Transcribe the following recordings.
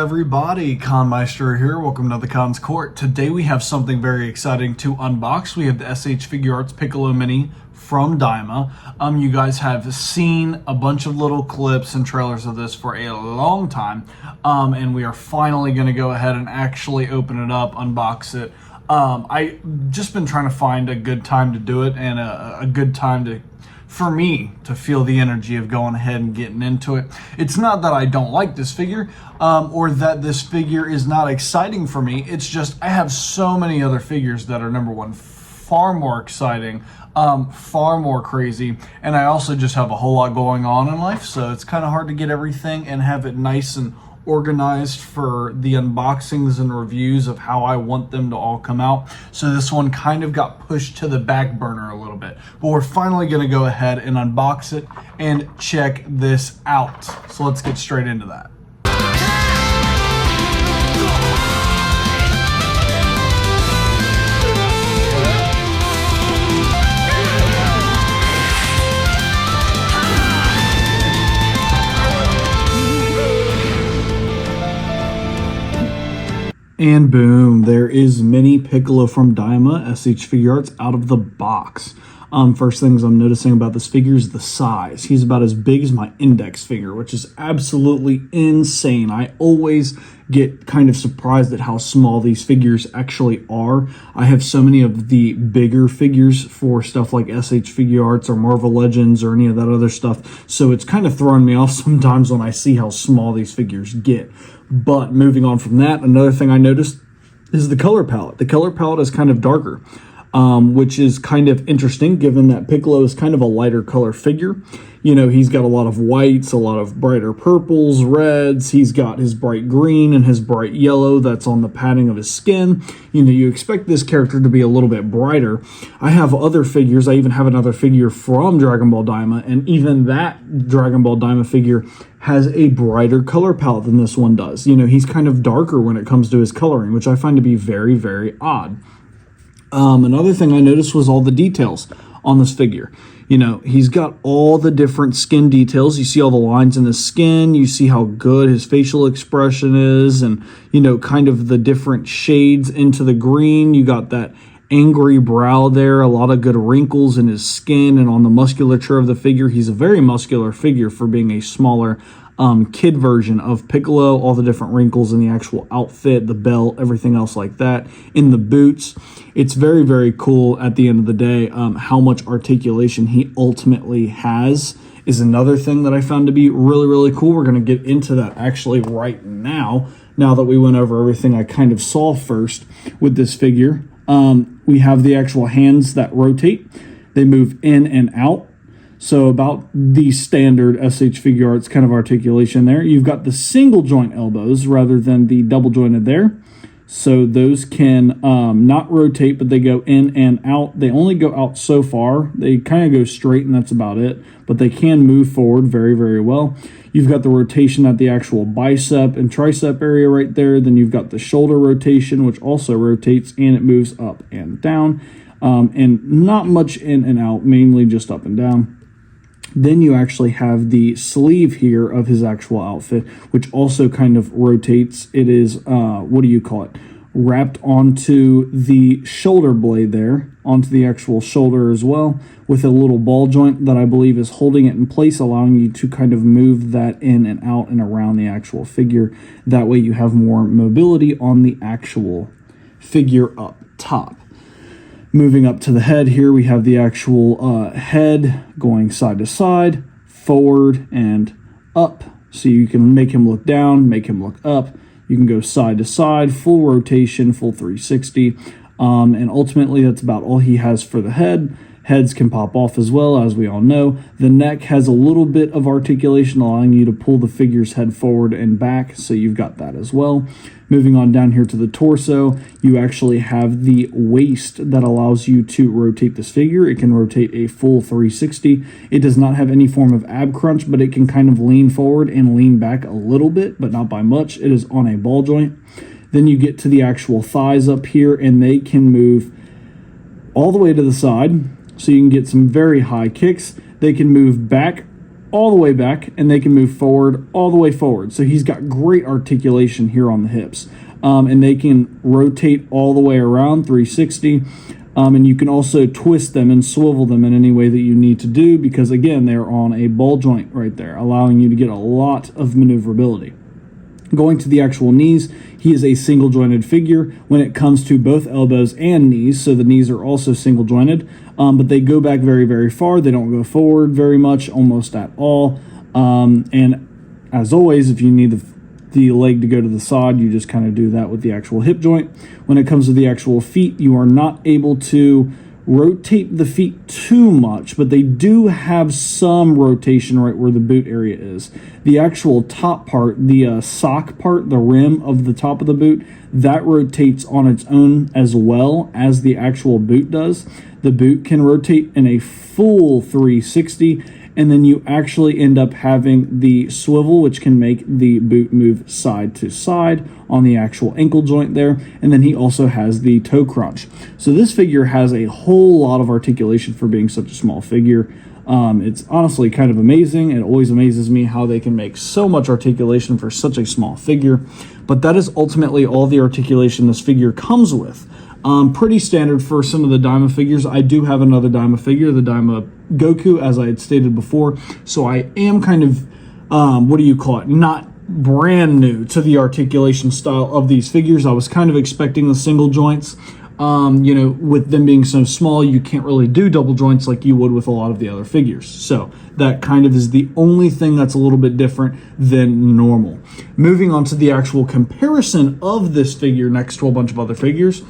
everybody? Maestro here. Welcome to the Con's Court. Today we have something very exciting to unbox. We have the SHFiguarts Piccolo Mini from Daima. You guys have seen a bunch of little clips and trailers of this for a long time, and we are finally going to go ahead and actually open it up, unbox it. I just been trying to find a good time to do it and a good time for me to feel the energy of going ahead and getting into it. It's not that I don't like this figure or that this figure is not exciting for me. It's just I have so many other figures that are, number one, far more exciting, far more crazy, and I also just have a whole lot going on in life, so it's kind of hard to get everything and have it nice and organized for the unboxings and reviews of how I want them to all come out. So this one kind of got pushed to the back burner a little bit, but we're finally going to go ahead and unbox it and check this out. So let's get straight into that. And boom, there is Mini Piccolo from Daima, SHFiguarts, out of the box. First things I'm noticing about this figure is the size. He's about as big as my index finger, which is absolutely insane. I always get kind of surprised at how small these figures actually are. I have so many of the bigger figures for stuff like SHFiguarts or Marvel Legends or any of that other stuff, so it's kind of throwing me off sometimes when I see how small these figures get. But moving on from that, another thing I noticed is the color palette. The color palette is kind of darker, which is kind of interesting given that Piccolo is kind of a lighter color figure. You know, he's got a lot of whites, a lot of brighter purples, reds. He's got his bright green and his bright yellow that's on the padding of his skin. You know, you expect this character to be a little bit brighter. I have other figures. I even have another figure from Dragon Ball Daima, and even that Dragon Ball Daima figure has a brighter color palette than this one does. You know, he's kind of darker when it comes to his coloring, which I find to be very, very odd. Another thing I noticed was all the details on this figure. You know, he's got all the different skin details. You see all the lines in the skin. You see how good his facial expression is, and, you know, kind of the different shades into the green. You got that angry brow there, a lot of good wrinkles in his skin and on the musculature of the figure. He's a very muscular figure for being a smaller kid version of Piccolo. All the different wrinkles in the actual outfit, the belt, everything else like that. In the boots, it's very, very cool at the end of the day. How much articulation he ultimately has is another thing that I found to be really, really cool. We're going to get into that actually right now that we went over everything I kind of saw first with this figure. We have the actual hands that rotate. They move in and out. So about the standard SHFiguarts kind of articulation there. You've got the single joint elbows rather than the double jointed there. So those can not rotate, but they go in and out. They only go out so far. They kind of go straight, and that's about it. But they can move forward very, very well. You've got the rotation at the actual bicep and tricep area right there. Then you've got the shoulder rotation, which also rotates, and it moves up and down. And not much in and out, mainly just up and down. Then you actually have the sleeve here of his actual outfit, which also kind of rotates. It is, what do you call it? Wrapped onto the shoulder blade there, onto the actual shoulder as well, with a little ball joint that I believe is holding it in place, allowing you to kind of move that in and out and around the actual figure. That way you have more mobility on the actual figure up top. Moving up to the head here, we have the actual head going side to side, forward and up. So you can make him look down, make him look up. You can go side to side, full rotation, full 360. And ultimately, that's about all he has for the head. Heads can pop off as well, as we all know. The neck has a little bit of articulation, allowing you to pull the figure's head forward and back, so you've got that as well. Moving on down here to the torso, you actually have the waist that allows you to rotate this figure. It can rotate a full 360. It does not have any form of ab crunch, but it can kind of lean forward and lean back a little bit, but not by much. It is on a ball joint. Then you get to the actual thighs up here, and they can move all the way to the side. So you can get some very high kicks. They can move back all the way back, and they can move forward all the way forward. So he's got great articulation here on the hips. And they can rotate all the way around 360. And you can also twist them and swivel them in any way that you need to do, because again, they're on a ball joint right there, allowing you to get a lot of maneuverability. Going to the actual knees, he is a single jointed figure when it comes to both elbows and knees. So the knees are also single jointed, but they go back very, very far. They don't go forward very much, almost at all. And as always, if you need the leg to go to the side, you just kind of do that with the actual hip joint. When it comes to the actual feet, you are not able to rotate the feet too much, but they do have some rotation right where the boot area is. The actual top part, the sock part, the rim of the top of the boot, that rotates on its own as well as the actual boot does. The boot can rotate in a full 360, and then you actually end up having the swivel, which can make the boot move side to side on the actual ankle joint there. And then he also has the toe crunch. So this figure has a whole lot of articulation for being such a small figure. It's honestly kind of amazing. It always amazes me how they can make so much articulation for such a small figure. But that is ultimately all the articulation this figure comes with. Pretty standard for some of the Daima figures. I do have another Daima figure, the Daima Goku, as I had stated before. So I am kind of, not brand new to the articulation style of these figures. I was kind of expecting the single joints. With them being so small, you can't really do double joints like you would with a lot of the other figures. So that kind of is the only thing that's a little bit different than normal. Moving on to the actual comparison of this figure next to a bunch of other figures.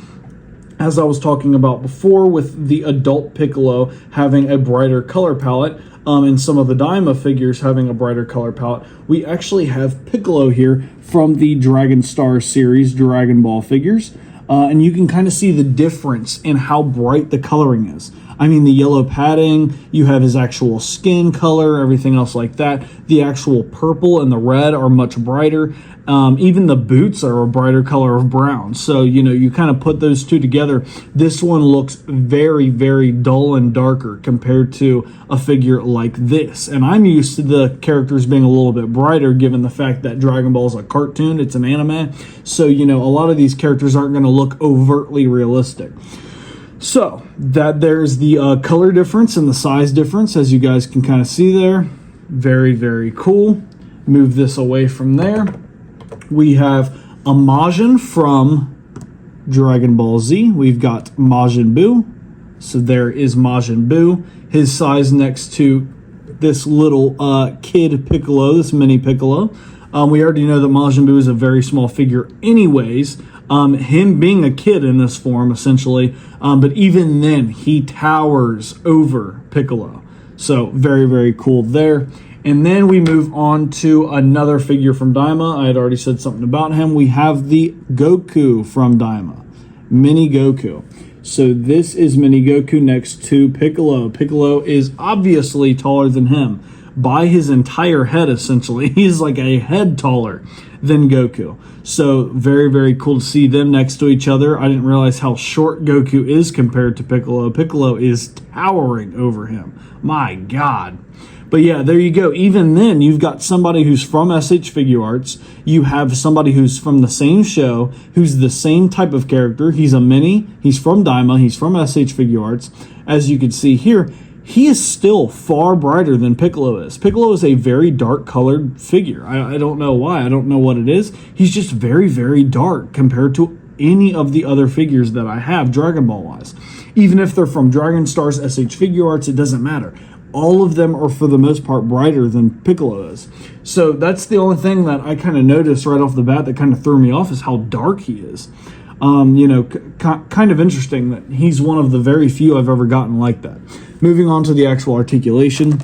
As I was talking about before, with the adult Piccolo having a brighter color palette, and some of the Daima figures having a brighter color palette, we actually have Piccolo here from the Dragon Star series Dragon Ball figures. And you can kind of see the difference in how bright the coloring is. I mean, the yellow padding, you have his actual skin color, everything else like that. The actual purple and the red are much brighter. Even the boots are a brighter color of brown. So, you kind of put those two together. This one looks very, very dull and darker compared to a figure like this. And I'm used to the characters being a little bit brighter, given the fact that Dragon Ball is a cartoon, it's an anime. So, a lot of these characters aren't going to look overtly realistic. So, there's the color difference and the size difference, as you guys can kind of see there. Very, very cool. Move this away from there. We have a Majin from Dragon Ball Z. We've got Majin Buu. So there is Majin Buu. His size next to this little kid Piccolo, this mini Piccolo. We already know that Majin Buu is a very small figure anyways. Him being a kid in this form, essentially. But even then, he towers over Piccolo. So very, very cool there. And then we move on to another figure from Daima. I had already said something about him. We have the Goku from Daima. Mini Goku. So this is Mini Goku next to Piccolo. Piccolo is obviously taller than him by his entire head, essentially. He's like a head taller than Goku. So very, very cool to see them next to each other. I didn't realize how short Goku is compared to Piccolo. Piccolo is towering over him. My God. But yeah, there you go. Even then, you've got somebody who's from SHFiguarts. You have somebody who's from the same show, who's the same type of character. He's a mini. He's from Daima. He's from SHFiguarts. As you can see here, he is still far brighter than Piccolo is. Piccolo is a very dark colored figure. I don't know why. I don't know what it is. He's just very, very dark compared to any of the other figures that I have Dragon Ball wise. Even if they're from Dragon Star's SHFiguarts, it doesn't matter. All of them are, for the most part, brighter than Piccolo is. So that's the only thing that I kind of noticed right off the bat that kind of threw me off, is how dark he is. Kind of interesting that he's one of the very few I've ever gotten like that. Moving on to the actual articulation.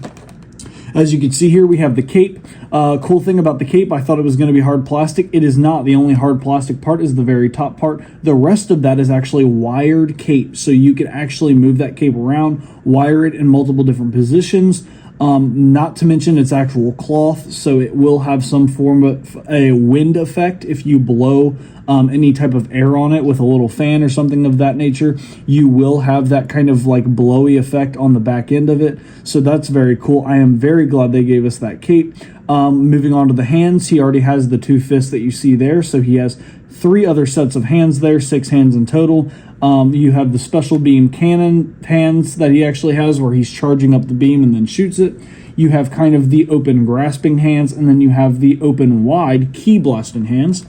As you can see here, we have the cape. Cool thing about the cape, I thought it was going to be hard plastic. It is not. The only hard plastic part is the very top part. The rest of that is actually wired cape. So you can actually move that cape around, wire it in multiple different positions. Not to mention it's actual cloth, so it will have some form of a wind effect if you blow any type of air on it with a little fan or something of that nature. You will have that kind of like blowy effect on the back end of it, so that's very cool. I am very glad they gave us that cape. Moving on to the hands, he already has the 2 fists that you see there, so he has 3 other sets of hands there, 6 hands in total. You have the special beam cannon hands that he actually has where he's charging up the beam and then shoots it. You have kind of the open grasping hands, and then you have the open wide key blasting hands.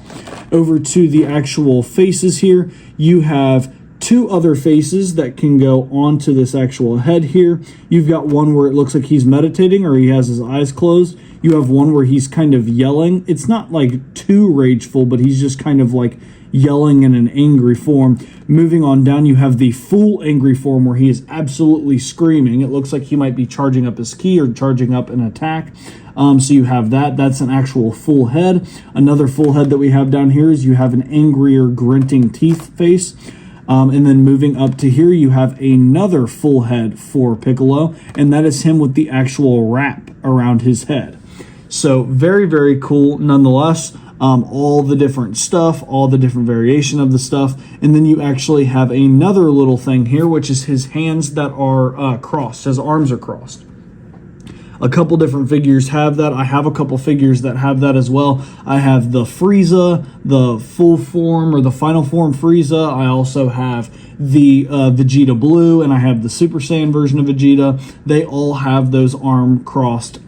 Over to the actual faces here, you have 2 other faces that can go onto this actual head here. You've got one where it looks like he's meditating or he has his eyes closed. You have one where he's kind of yelling. It's not like too rageful, but he's just kind of like yelling in an angry form. Moving on down, you have the full angry form where he is absolutely screaming. It looks like he might be charging up his ki or charging up an attack. So you have that. That's an actual full head. Another full head that we have down here is you have an angrier grinting teeth face. And then moving up to here, you have another full head for Piccolo, and that is him with the actual wrap around his head. So very, very cool nonetheless. All the different stuff, all the different variation of the stuff. And then you actually have another little thing here, which is his hands that are crossed. His arms are crossed. A couple different figures have that. I have a couple figures that have that as well. I have the Frieza, the full form or the final form Frieza. I also have the Vegeta Blue, and I have the Super Saiyan version of Vegeta. They all have those arm crossed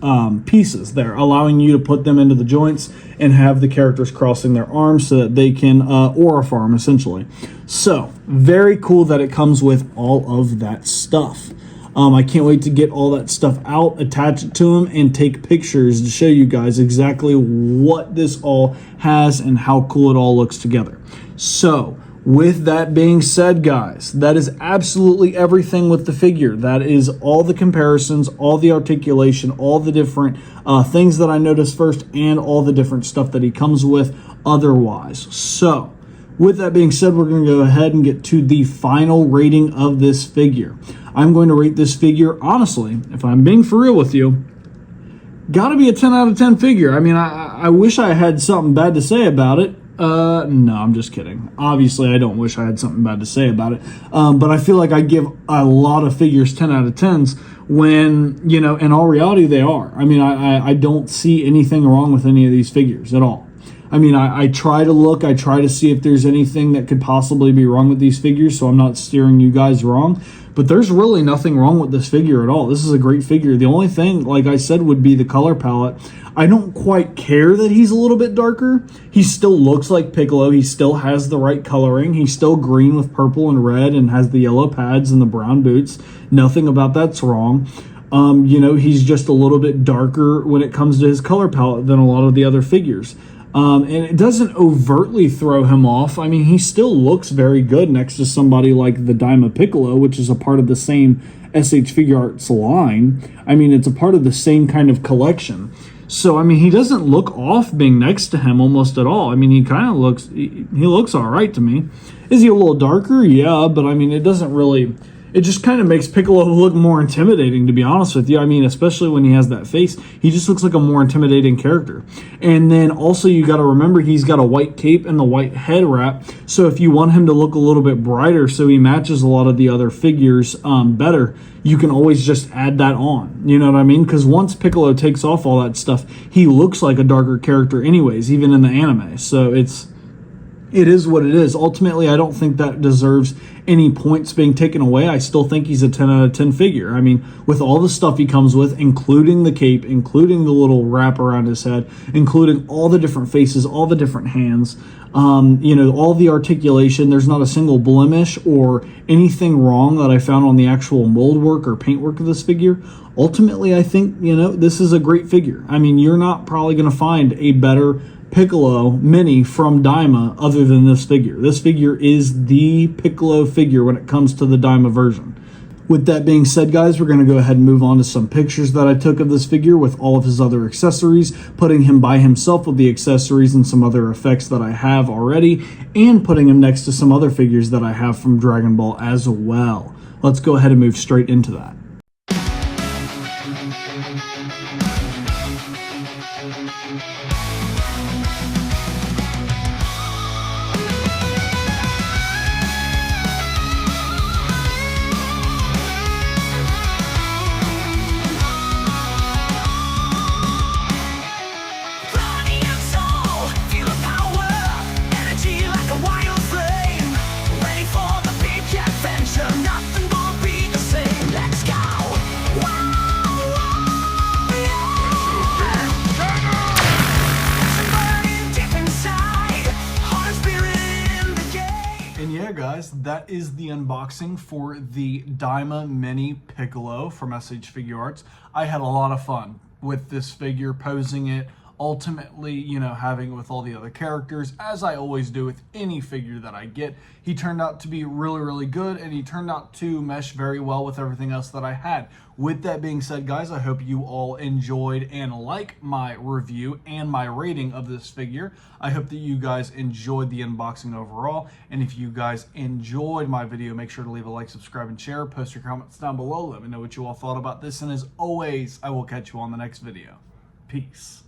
pieces there, allowing you to put them into the joints and have the characters crossing their arms so that they can aura farm essentially. So very cool that it comes with all of that stuff. I can't wait to get all that stuff out, attach it to them, and take pictures to show you guys exactly what this all has and how cool it all looks together. So, with that being said, guys, that is absolutely everything with the figure. That is all the comparisons, all the articulation, all the different things that I noticed first, and all the different stuff that he comes with otherwise. So, with that being said, we're going to go ahead and get to the final rating of this figure. I'm going to rate this figure, honestly, if I'm being for real with you, got to be a 10 out of 10 figure. I mean, I wish I had something bad to say about it. No, I'm just kidding. Obviously, I don't wish I had something bad to say about it. But I feel like I give a lot of figures 10 out of 10s when, you know, in all reality, they are. I mean, I don't see anything wrong with any of these figures at all. I mean, I try to look, I try to see if there's anything that could possibly be wrong with these figures, so I'm not steering you guys wrong. But there's really nothing wrong with this figure at all. This is a great figure. The only thing, like I said, would be the color palette. I don't quite care that he's a little bit darker. He still looks like Piccolo. He still has the right coloring. He's still green with purple and red and has the yellow pads and the brown boots. Nothing about that's wrong. You know, he's just a little bit darker when it comes to his color palette than a lot of the other figures. And it doesn't overtly throw him off. I mean, he still looks very good next to somebody like the Daima Piccolo, which is a part of the same SHFiguarts line. I mean, it's a part of the same kind of collection. So, I mean, he doesn't look off being next to him almost at all. I mean, he kind of looks, he looks all right to me. Is he a little darker? Yeah, but I mean, it doesn't really... It just kind of makes Piccolo look more intimidating, to be honest with you. I mean, especially when he has that face, he just looks like a more intimidating character. And then also you got to remember he's got a white cape and the white head wrap. So if you want him to look a little bit brighter so he matches a lot of the other figures better, you can always just add that on. You know what I mean? Because once Piccolo takes off all that stuff, he looks like a darker character anyways, even in the anime. So it is what it is. Ultimately, I don't think that deserves any points being taken away. I still think he's a 10 out of 10 figure. I mean, with all the stuff he comes with, including the cape, including the little wrap around his head, including all the different faces, all the different hands, you know, all the articulation, there's not a single blemish or anything wrong that I found on the actual mold work or paint work of this figure. Ultimately, I think, you know, this is a great figure. I mean, you're not probably going to find a better Piccolo mini from Daima other than this figure. This figure is the Piccolo figure when it comes to the Daima version. With that being said, guys, we're going to go ahead and move on to some pictures that I took of this figure with all of his other accessories, putting him by himself with the accessories and some other effects that I have already, and putting him next to some other figures that I have from Dragon Ball as well. Let's go ahead and move straight into that. Guys, that is the unboxing for the Daima Mini Piccolo from SHFiguarts. I had a lot of fun with this figure, posing it, ultimately, you know, having it with all the other characters, as I always do with any figure that I get. He turned out to be really, really good, and he turned out to mesh very well with everything else that I had. With that being said, guys, I hope you all enjoyed and like my review and my rating of this figure. I hope that you guys enjoyed the unboxing overall, and if you guys enjoyed my video, make sure to leave a like, subscribe, and share. Post your comments down below. Let me know what you all thought about this, and as always, I will catch you on the next video. Peace.